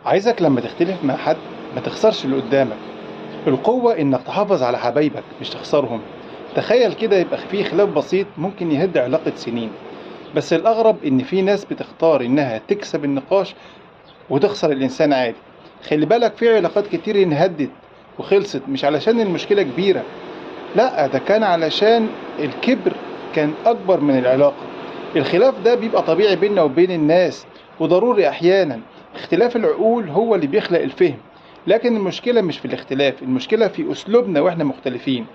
عايزك لما تختلف مع حد ما تخسرش اللي قدامك. القوة إنك تحافظ على حبايبك مش تخسرهم. تخيل كده يبقى في خلاف بسيط ممكن يهد علاقة سنين، بس الأغرب إن في ناس بتختار إنها تكسب النقاش وتخسر الإنسان عادي. خلي بالك في علاقات كتير انهدت وخلصت مش علشان المشكلة كبيرة، لا ده كان علشان الكبر كان أكبر من العلاقة. الخلاف ده بيبقى طبيعي بيننا وبين الناس وضروري أحيانا. اختلاف العقول هو اللي بيخلق الفهم، لكن المشكلة مش في الاختلاف، المشكلة في أسلوبنا وإحنا مختلفين.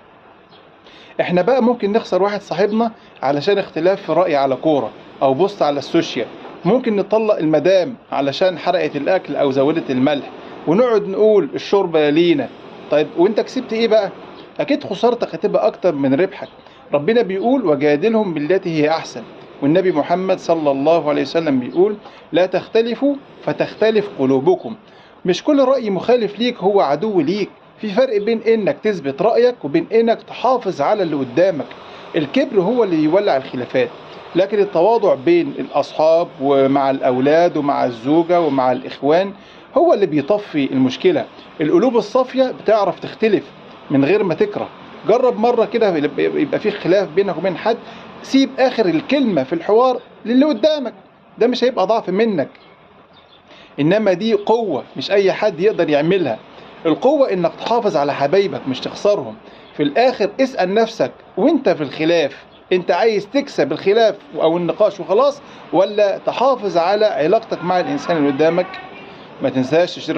إحنا بقى ممكن نخسر واحد صاحبنا علشان اختلاف في رأي على كورة أو بوست على السوشيال. ممكن نطلق المدام علشان حرقت الأكل أو زودت الملح، ونقعد نقول الشوربة لينا. طيب وإنت كسبت إيه بقى؟ أكيد خسارتك هتبقى أكتر من ربحك. ربنا بيقول وجادلهم بالتي هي أحسن، والنبي محمد صلى الله عليه وسلم بيقول لا تختلفوا فتختلف قلوبكم. مش كل رأي مخالف ليك هو عدو ليك، في فرق بين انك تثبت رأيك وبين انك تحافظ على اللي قدامك. الكبر هو اللي يولع الخلافات، لكن التواضع بين الأصحاب ومع الأولاد ومع الزوجة ومع الإخوان هو اللي بيطفي المشكلة. القلوب الصافية بتعرف تختلف من غير ما تكره. جرب مرة كده يبقى في خلاف بينك وبين حد، سيب آخر الكلمة في الحوار للي قدامك، ده مش هيبقى ضعف منك، إنما دي قوة مش أي حد يقدر يعملها. القوة إنك تحافظ على حبايبك مش تخسرهم. في الآخر اسأل نفسك وإنت في الخلاف، أنت عايز تكسب الخلاف أو النقاش وخلاص، ولا تحافظ على علاقتك مع الإنسان اللي قدامك؟ ما تنساش تشترك